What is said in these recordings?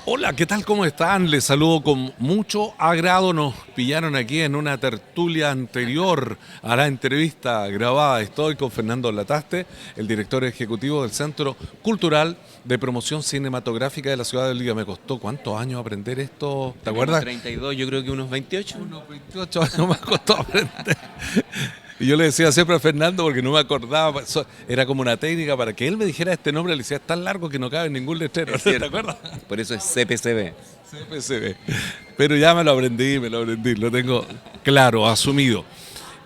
Hola, ¿qué tal? ¿Cómo están? Les saludo con mucho agrado. Nos pillaron aquí en una tertulia anterior a la entrevista grabada. Estoy con Fernando Lataste, el director ejecutivo del Centro Cultural de Promoción Cinematográfica de la ciudad de Liga. Me costó ¿cuántos años aprender esto? ¿Te Tenemos acuerdas? 32, yo creo que unos 28. Unos 28 años me costó aprender. Y yo le decía siempre a Fernando porque no me acordaba, era como una técnica para que él me dijera este nombre, le decía, es tan largo que no cabe en ningún letrero, Es ¿te cierto. acuerdas? Por eso es CPCB. CPCB. Pero ya me lo aprendí, lo tengo claro, asumido.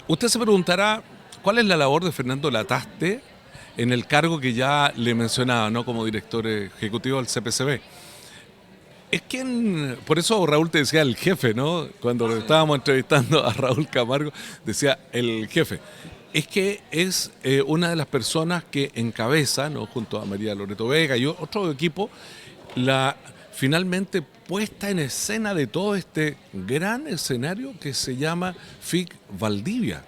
Usted se preguntará, ¿cuál es la labor de Fernando Lataste en el cargo que ya le mencionaba, ¿no? Como director ejecutivo del CPCB? Es quien, por eso Raúl te decía el jefe, ¿no? Cuando lo estábamos entrevistando a Raúl Camargo, decía el jefe. Es que es una de las personas que encabeza, ¿no? Junto a María Loreto Vega y otro equipo, la finalmente puesta en escena de todo este gran escenario que se llama FIC Valdivia.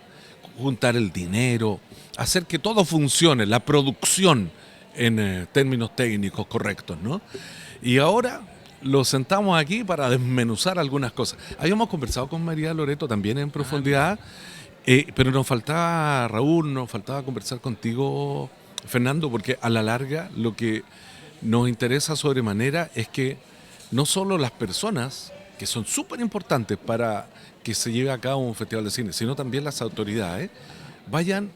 Juntar el dinero, hacer que todo funcione, la producción en términos técnicos correctos, ¿no? Y ahora lo sentamos aquí para desmenuzar algunas cosas. Habíamos conversado con María Loreto también en profundidad, pero nos faltaba, Raúl, nos faltaba conversar contigo, Fernando, porque a la larga lo que nos interesa sobremanera es que no solo las personas, que son súper importantes para que se lleve a cabo un festival de cine, sino también las autoridades, vayan,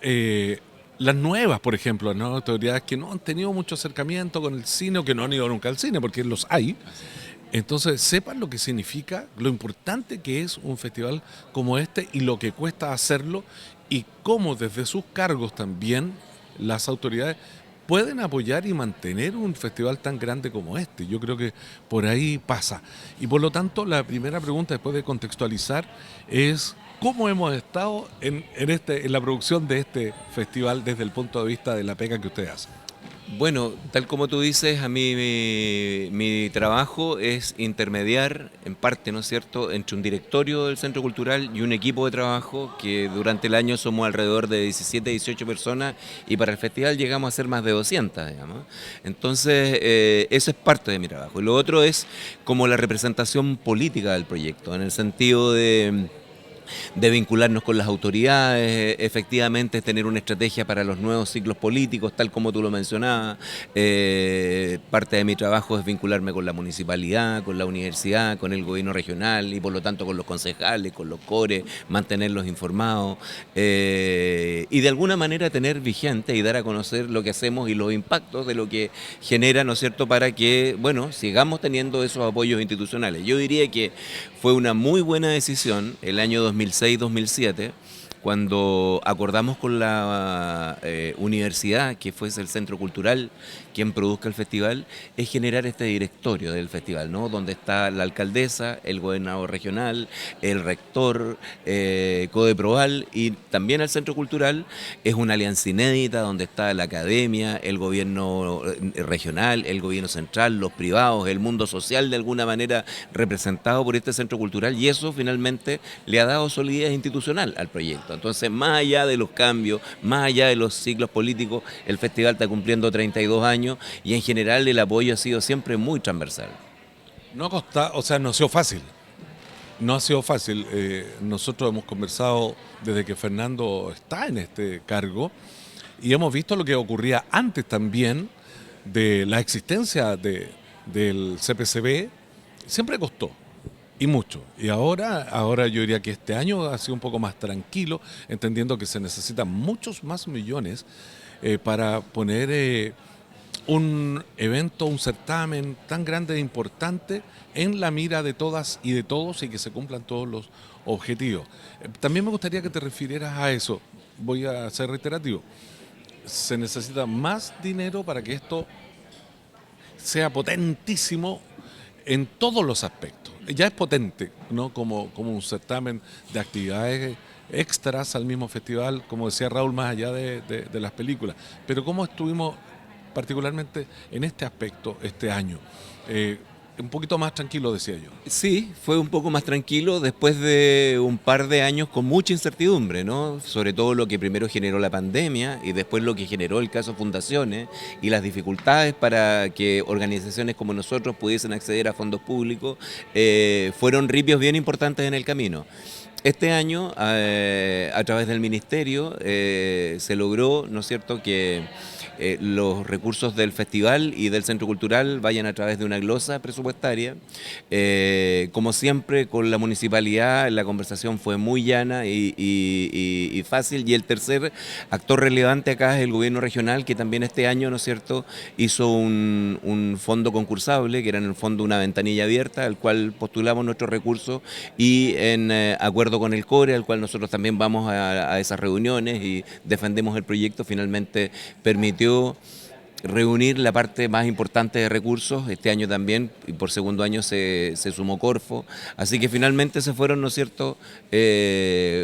eh, las nuevas, por ejemplo, las nuevas autoridades que no han tenido mucho acercamiento con el cine o que no han ido nunca al cine, porque los hay, entonces sepan lo que significa, lo importante que es un festival como este y lo que cuesta hacerlo y cómo desde sus cargos también las autoridades pueden apoyar y mantener un festival tan grande como este. Yo creo que por ahí pasa. Y por lo tanto, la primera pregunta, después de contextualizar, es cómo hemos estado en la producción de este festival desde el punto de vista de la pega que ustedes hacen. Bueno, tal como tú dices, a mí mi trabajo es intermediar, en parte, ¿no es cierto?, entre un directorio del Centro Cultural y un equipo de trabajo que durante el año somos alrededor de 17, 18 personas y para el festival llegamos a ser más de 200, digamos. Entonces, eso es parte de mi trabajo. Y lo otro es como la representación política del proyecto, en el sentido de vincularnos con las autoridades, efectivamente tener una estrategia para los nuevos ciclos políticos, tal como tú lo mencionabas. Parte de mi trabajo es vincularme con la municipalidad, con la universidad, con el gobierno regional y por lo tanto con los concejales, con los cores, mantenerlos informados y de alguna manera tener vigente y dar a conocer lo que hacemos y los impactos de lo que genera, ¿no es cierto?, para que, bueno, sigamos teniendo esos apoyos institucionales. Yo diría que fue una muy buena decisión el año 2006-2007 cuando acordamos con la universidad, que fuese el Centro Cultural quien produzca el festival, es generar este directorio del festival, ¿no? Donde está la alcaldesa, el gobernador regional, el rector, Codeproval y también el Centro Cultural. Es una alianza inédita donde está la academia, el gobierno regional, el gobierno central, los privados, el mundo social de alguna manera representado por este Centro Cultural y eso finalmente le ha dado solidez institucional al proyecto. Entonces, más allá de los cambios, más allá de los ciclos políticos, el festival está cumpliendo 32 años y en general el apoyo ha sido siempre muy transversal. No ha costado, o sea, no ha sido fácil. No ha sido fácil. Nosotros hemos conversado desde que Fernando está en este cargo y hemos visto lo que ocurría antes también de la existencia del CPCB. Siempre costó y mucho. Y ahora yo diría que este año ha sido un poco más tranquilo, entendiendo que se necesitan muchos más millones para poner un evento, un certamen tan grande e importante en la mira de todas y de todos y que se cumplan todos los objetivos. También me gustaría que te refirieras a eso. Voy a ser reiterativo. Se necesita más dinero para que esto sea potentísimo en todos los aspectos. Ya es potente, ¿no? Como un certamen de actividades extras al mismo festival, como decía Raúl, más allá de las películas. Pero cómo estuvimos particularmente en este aspecto este año. Eh, un poquito más tranquilo, decía yo. Sí, fue un poco más tranquilo después de un par de años con mucha incertidumbre, ¿no? Sobre todo lo que primero generó la pandemia y después lo que generó el caso Fundaciones y las dificultades para que organizaciones como nosotros pudiesen acceder a fondos públicos, fueron ripios bien importantes en el camino. Este año, a través del Ministerio, se logró, ¿no es cierto?, que los recursos del festival y del Centro Cultural vayan a través de una glosa presupuestaria. Como siempre, con la municipalidad la conversación fue muy llana y fácil. Y el tercer actor relevante acá es el gobierno regional, que también este año, ¿no es cierto?, hizo un fondo concursable, que era en el fondo una ventanilla abierta, al cual postulamos nuestros recursos y en acuerdo con el CORE, al cual nosotros también vamos a esas reuniones y defendemos el proyecto, finalmente permitió reunir la parte más importante de recursos. Este año también, y por segundo año se sumó Corfo, así que finalmente se fueron, ¿no es cierto?,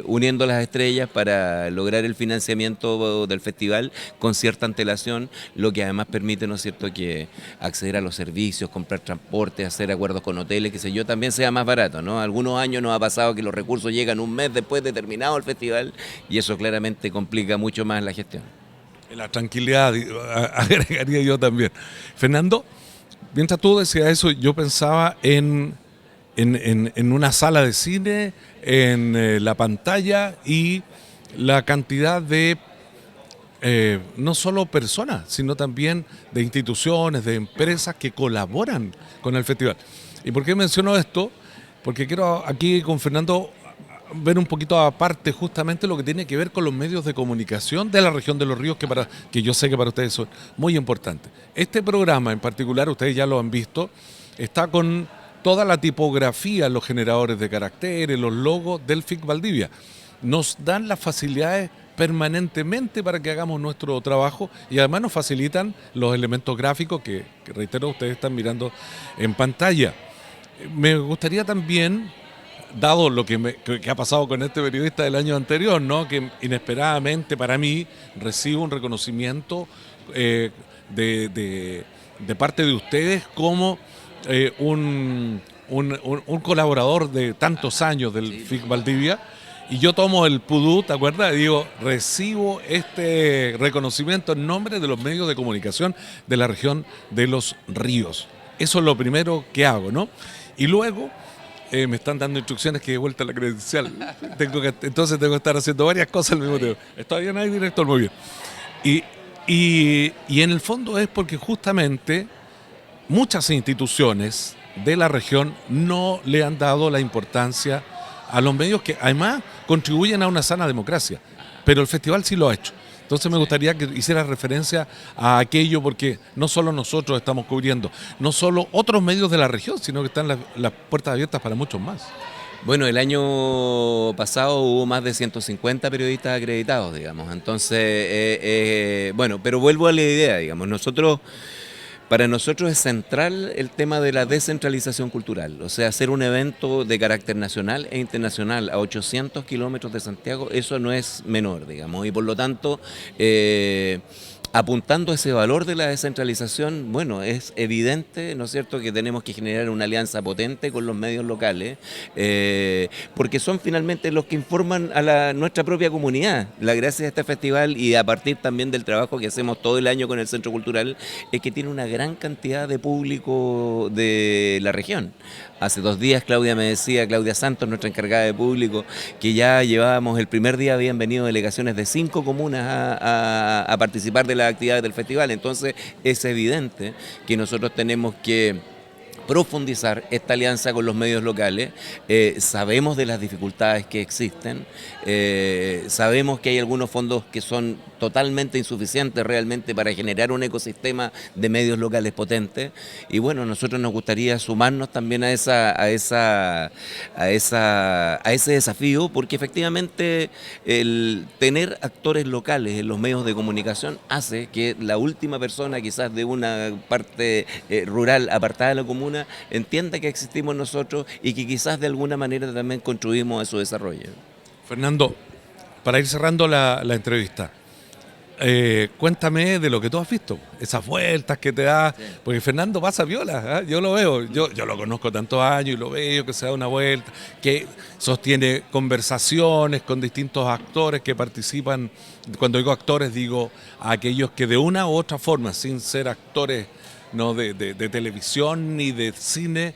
uniendo las estrellas para lograr el financiamiento del festival con cierta antelación, lo que además permite, ¿no es cierto?, que acceder a los servicios, comprar transporte, hacer acuerdos con hoteles, que sé yo, también sea más barato, ¿no? Algunos años nos ha pasado que los recursos llegan un mes después de terminado el festival y eso claramente complica mucho más la gestión. La tranquilidad, agregaría yo también. Fernando, mientras tú decías eso, yo pensaba en una sala de cine, en la pantalla y la cantidad de no solo personas, sino también de instituciones, de empresas que colaboran con el festival. ¿Y por qué menciono esto? Porque quiero aquí con Fernando ver un poquito aparte justamente lo que tiene que ver con los medios de comunicación de la región de Los Ríos, que yo sé que para ustedes son muy importantes. Este programa en particular, ustedes ya lo han visto, está con toda la tipografía, los generadores de caracteres, los logos del FIC Valdivia. Nos dan las facilidades permanentemente para que hagamos nuestro trabajo y además nos facilitan los elementos gráficos que reitero, ustedes están mirando en pantalla. Me gustaría también, dado lo que ha pasado con este periodista del año anterior, ¿no?, que inesperadamente para mí recibo un reconocimiento de parte de ustedes como un colaborador de tantos años del FIC Valdivia, y yo tomo el pudú, ¿te acuerdas? Y digo, recibo este reconocimiento en nombre de los medios de comunicación de la región de Los Ríos. Eso es lo primero que hago, ¿no? Y luego me están dando instrucciones que de vuelta a la credencial. Entonces tengo que estar haciendo varias cosas al mismo tiempo. ¿Está bien ahí, director? Muy bien. Y en el fondo es porque justamente muchas instituciones de la región no le han dado la importancia a los medios que además contribuyen a una sana democracia. Pero el festival sí lo ha hecho. Entonces me gustaría que hiciera referencia a aquello, porque no solo nosotros estamos cubriendo, no solo otros medios de la región, sino que están las puertas abiertas para muchos más. Bueno, el año pasado hubo más de 150 periodistas acreditados, digamos. Entonces, bueno, pero vuelvo a la idea, digamos. Para nosotros es central el tema de la descentralización cultural, o sea, hacer un evento de carácter nacional e internacional a 800 kilómetros de Santiago, eso no es menor, digamos, y por lo tanto, apuntando a ese valor de la descentralización, bueno, es evidente, ¿no es cierto?, que tenemos que generar una alianza potente con los medios locales, porque son finalmente los que informan a nuestra propia comunidad. La gracia de este festival, y a partir también del trabajo que hacemos todo el año con el Centro Cultural, es que tiene una gran cantidad de público de la región. Hace 2 días Claudia Santos, nuestra encargada de público, que ya llevábamos el primer día, habían venido delegaciones de 5 comunas a participar de las actividades del festival. Entonces es evidente que nosotros tenemos que profundizar esta alianza con los medios locales. Sabemos de las dificultades que existen, sabemos que hay algunos fondos que son totalmente insuficientes realmente para generar un ecosistema de medios locales potentes, y bueno, nosotros nos gustaría sumarnos también a ese desafío, porque efectivamente el tener actores locales en los medios de comunicación hace que la última persona quizás de una parte rural apartada de la comuna entienda que existimos nosotros y que quizás de alguna manera también contribuimos a su desarrollo. Fernando, para ir cerrando la entrevista, Cuéntame de lo que tú has visto, esas vueltas que te da, Sí. porque Fernando pasa viola, ¿ah? Yo lo veo, yo lo conozco tantos años y lo veo que se da una vuelta, que sostiene conversaciones con distintos actores que participan. Cuando digo actores digo a aquellos que de una u otra forma, sin ser actores no de televisión ni de cine,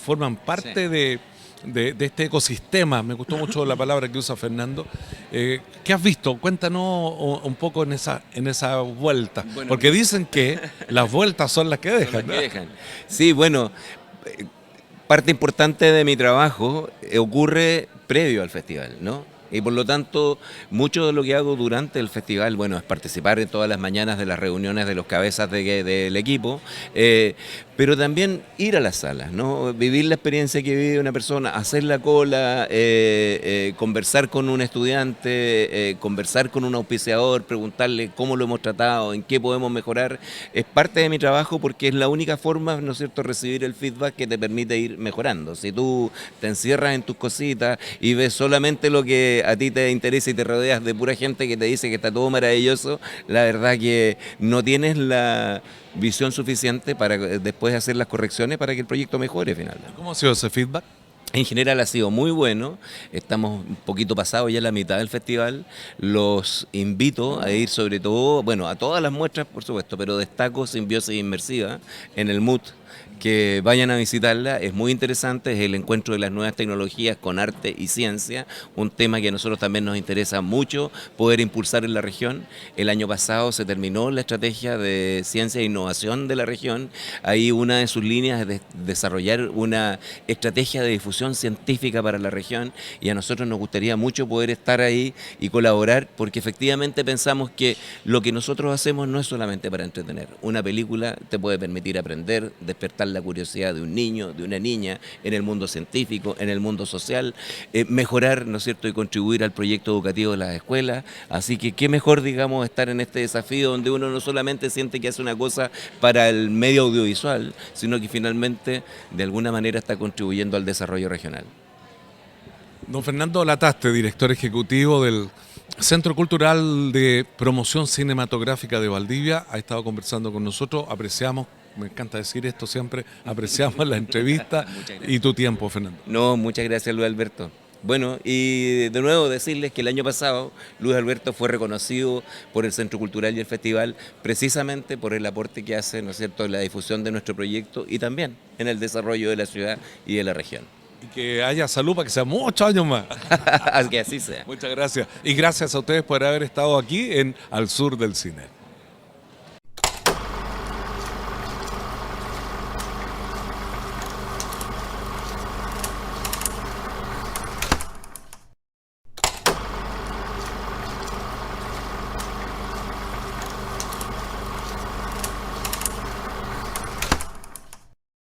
forman parte Sí. de este ecosistema. Me gustó mucho la palabra que usa Fernando. ¿Qué has visto? Cuéntanos un poco en esa vuelta. Bueno, Porque dicen que las vueltas son las que son las dejan, que ¿no? dejan. Sí, bueno, eh, parte importante de mi trabajo ocurre previo al festival, ¿no? Y por lo tanto, mucho de lo que hago durante el festival, bueno, es participar en todas las mañanas de las reuniones de los cabezas del equipo, pero también ir a las salas, ¿no? Vivir la experiencia que vive una persona, hacer la cola, conversar con un estudiante, conversar con un auspiciador, preguntarle cómo lo hemos tratado, en qué podemos mejorar, es parte de mi trabajo porque es la única forma, ¿no es cierto?, recibir el feedback que te permite ir mejorando. Si tú te encierras en tus cositas y ves solamente lo que a ti te interesa y te rodeas de pura gente que te dice que está todo maravilloso, la verdad que no tienes la visión suficiente para después hacer las correcciones para que el proyecto mejore finalmente. ¿Cómo ha sido ese feedback? En general ha sido muy bueno, estamos un poquito pasados ya la mitad del festival, los invito a ir sobre todo, bueno, a todas las muestras por supuesto, pero destaco Simbiosis Inmersiva en el MUT, que vayan a visitarla, es muy interesante, es el encuentro de las nuevas tecnologías con arte y ciencia, un tema que a nosotros también nos interesa mucho poder impulsar en la región. El año pasado se terminó la estrategia de ciencia e innovación de la región, ahí una de sus líneas es desarrollar una estrategia de difusión científica para la región y a nosotros nos gustaría mucho poder estar ahí y colaborar porque efectivamente pensamos que lo que nosotros hacemos no es solamente para entretener, una película te puede permitir aprender, despertar la curiosidad de un niño, de una niña, en el mundo científico, en el mundo social, mejorar, ¿no es cierto?, y contribuir al proyecto educativo de las escuelas. Así que qué mejor, digamos, estar en este desafío donde uno no solamente siente que hace una cosa para el medio audiovisual, sino que finalmente, de alguna manera, está contribuyendo al desarrollo regional. Don Fernando Lataste, director ejecutivo del Centro Cultural de Promoción Cinematográfica de Valdivia, ha estado conversando con nosotros. Apreciamos, me encanta decir esto siempre, apreciamos la entrevista y tu tiempo, Fernando. No, muchas gracias, Luis Alberto. Bueno, y de nuevo decirles que el año pasado Luis Alberto fue reconocido por el Centro Cultural y el Festival precisamente por el aporte que hace, ¿no es cierto?, en la difusión de nuestro proyecto y también en el desarrollo de la ciudad y de la región. Y que haya salud para que sea muchos años más. Que así sea. Muchas gracias. Y gracias a ustedes por haber estado aquí en Al Sur del Cine.